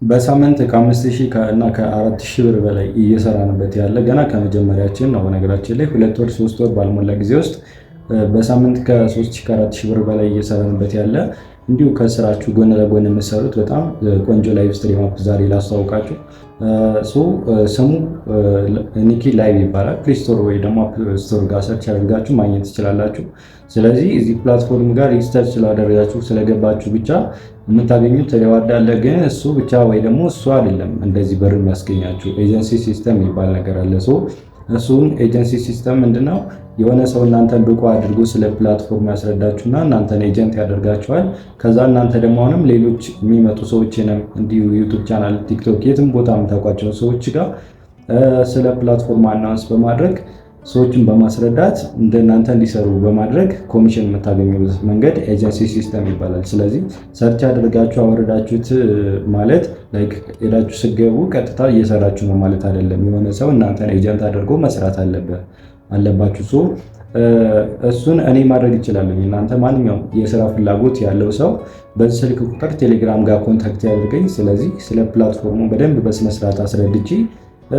በሳምንት ከ5000 እና ከ4000 ብር በላይ እየሰራንበት ያለ ገና ከመጀመሪያችን ነው። በነገራችን ላይ 2 ወር 3 ወር ባልሞላ ጊዜ ውስጥ በሳምንት ከ3000 ከ4000 ብር በላይ እየሰራንበት ያለ እንዲሁ ከስራችሁ ጎን ለጎን የምትሰሩት በጣም ቆንጆ ላይቭ ስትሪም አፕ ዛሬ ላስተዋውቃችሁ። ስሙ ኒኪ ላይቭ ይባላል። ፕሌይ ስቶር ወይ ደግሞ አፕ ስቶር ጋር ሰርች አድርጋችሁ ማግኘት ትችላላችሁ። ስለዚህ እዚህ ፕላትፎርም ጋር ሪጅስተር ስላደረጋችሁ ስለገባችሁ ብቻ የምታገኙት ሪዋርድ አለ። ግን እሱ ብቻ ወይ ደግሞ እሱ አይደለም እንደዚህ በር የሚያስገኛችሁ ኤጀንሲ ሲስተም የሚባል ነገር አለ። እሱም ኤጀንሲ ሲስተም ምንድነው? የሆነ ሰው እናንተን ብቁ አድርጎ ስለ ፕላትፎርም ያስረዳችሁና እናንተን ኤጀንት ያደርጋችኋል። ከዛ እናንተ ደግሞ አሁንም ሌሎች የሚመጡ ሰዎችንም እንዲሁ ዩቱብ ቻናል፣ ቲክቶክ፣ የትም ቦታ የምታውቋቸው ሰዎች ጋር ስለ ፕላትፎርም አናውንስ በማድረግ ሰዎችን በማስረዳት እንደናንተ እንዲሰሩ በማድረግ ኮሚሽን የምታገኙበት መንገድ ኤጀንሲ ሲስተም ይባላል። ስለዚህ ሰርች አድርጋችሁ አወረዳችሁት ማለት ላይክ ሄዳችሁ ስገቡ ቀጥታ እየሰራችሁ ነው ማለት አይደለም። የሆነ ሰው እናንተን ኤጀንት አድርጎ መስራት አለባችሁ። እሱን እኔ ማድረግ ይችላል። እናንተ ማንኛውም የስራ ፍላጎት ያለው ሰው በዚህ ስልክ ቁጥር ቴሌግራም ጋር ኮንታክት ያድርገኝ። ስለዚህ ስለ ፕላትፎርሙ በደንብ በስነስርዓት አስረድቼ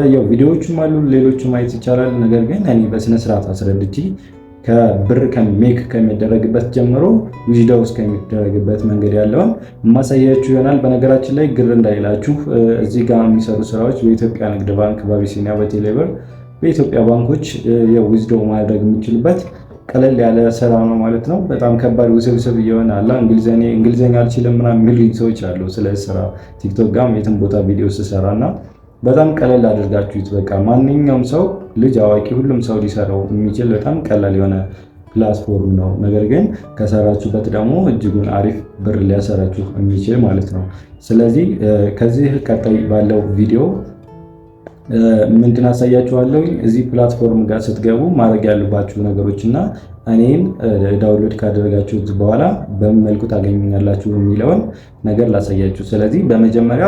ያው ቪዲዮዎቹም አሉ ሌሎቹ ማየት ይቻላል። ነገር ግን እኔ በስነስርዓት አስረድቼ ከብር ከሜክ ከሚደረግበት ጀምሮ ዊዝዳው እስከሚደረግበት መንገድ ያለውን ማሳያችሁ ይሆናል። በነገራችን ላይ ግር እንዳይላችሁ እዚህ ጋር የሚሰሩ ስራዎች በኢትዮጵያ ንግድ ባንክ፣ በአቢሲኒያ፣ በቴሌብር፣ በኢትዮጵያ ባንኮች የዊዝዳው ማድረግ የሚችልበት ቀለል ያለ ስራ ነው ማለት ነው። በጣም ከባድ ውስብስብ እየሆነ አለ። እንግሊዘኛ አልችልም ምናምን የሚሉኝ ሰዎች አሉ። ስለዚህ ስራ ቲክቶክ ጋር የትም ቦታ ቪዲዮ ስሰራና በጣም ቀለል አድርጋችሁት በቃ ማንኛውም ሰው ልጅ አዋቂ ሁሉም ሰው ሊሰራው የሚችል በጣም ቀላል የሆነ ፕላትፎርም ነው። ነገር ግን ከሰራችሁበት ደግሞ እጅጉን አሪፍ ብር ሊያሰራችሁ የሚችል ማለት ነው። ስለዚህ ከዚህ ቀጣይ ባለው ቪዲዮ ምንድን አሳያችኋለሁ። እዚህ ፕላትፎርም ጋር ስትገቡ ማድረግ ያሉባችሁ ነገሮች እና እኔን ዳውንሎድ ካደረጋችሁት በኋላ በምን መልኩ ታገኙኛላችሁ የሚለውን ነገር ላሳያችሁ። ስለዚህ በመጀመሪያ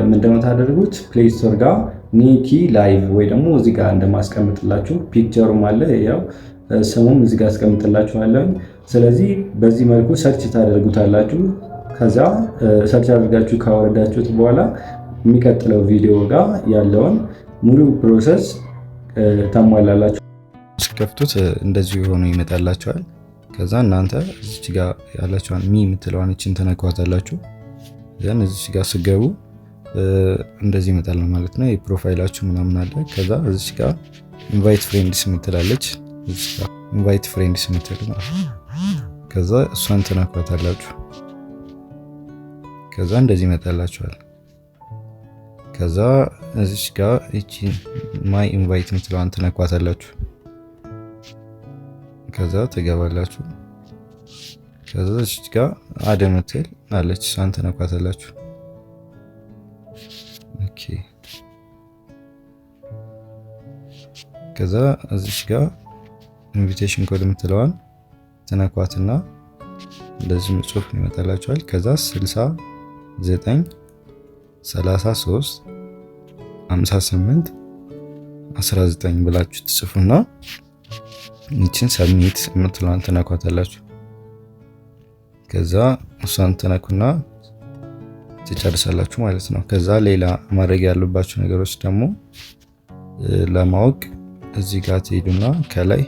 ምንድነው ታደርጉት? ፕሌይ ስቶር ጋር ኒኪ ላይቭ ወይ ደግሞ እዚህ ጋር እንደማስቀምጥላችሁ ፒክቸሩም አለ፣ ያው ስሙም እዚህ ጋር አስቀምጥላችኋለሁ። ስለዚህ በዚህ መልኩ ሰርች ታደርጉታላችሁ። ከዛ ሰርች አድርጋችሁ ካወረዳችሁት በኋላ የሚቀጥለው ቪዲዮ ጋር ያለውን ሙሉ ፕሮሰስ ታሟላላችሁ። ስከፍቱት እንደዚህ ሆኖ ይመጣላችኋል። ከዛ እናንተ እዚች ጋር ያላችኋን ሚ የምትለዋን እችን ተነኳታላችሁ። ዘን እዚች ጋር ስገቡ እንደዚህ ይመጣል ማለት ነው። የፕሮፋይላችሁ ምናምን አለ። ከዛ እዚች ጋር ኢንቫይት ፍሬንድስ የምትላለች፣ እዚች ጋር ኢንቫይት ፍሬንድስ የምትል ከዛ እሷን ተነኳታላችሁ። ከዛ እንደዚህ ይመጣላችኋል። ከዛ እዚች ጋር እቺ ማይ ኢንቫይት የምትለዋን ተነኳታላችሁ። ከዛ ትገባላችሁ። ከዛ እዚች ጋር አድ የምትል አለች፣ እሷን ተነኳታላችሁ። ኦኬ። ከዛ እዚች ጋር ኢንቪቴሽን ኮድ የምትለዋን ተነኳትና እንደዚህ ጽሑፍ ይመጣላችኋል። ከዛ 69 33 58 19 ብላችሁ ትጽፉና ይችን ሰብሚት የምትለዋን ተነኳታላችሁ። ከዛ እሷን ተነኩና ትጨርሳላችሁ ማለት ነው። ከዛ ሌላ ማድረግ ያሉባችሁ ነገሮች ደግሞ ለማወቅ እዚህ ጋር ትሄዱና ከላይ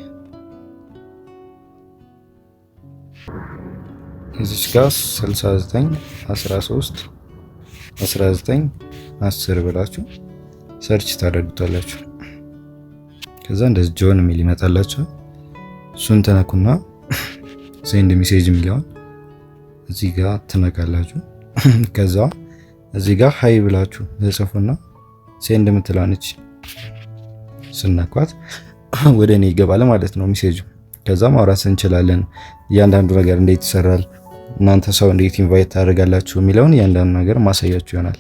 እዚች ጋር 69 13 19 10 ብላችሁ ሰርች ታደርጉታላችሁ። ከዛ እንደዚህ ጆን የሚል ይመጣላችሁ። እሱን ተነኩና ሴንድ ሜሴጅ የሚለውን እዚህ ጋር ትነካላችሁ። ከዛ እዚህ ጋር ሃይ ብላችሁ ተጽፉና ሴንድ የምትለዋነች ስነኳት ወደ እኔ ይገባል ማለት ነው ሜሴጁ። ከዛ ማውራት እንችላለን። እያንዳንዱ ነገር እንዴት ይሰራል፣ እናንተ ሰው እንዴት ኢንቫይት ታደርጋላችሁ የሚለውን እያንዳንዱ ነገር ማሳያችሁ ይሆናል።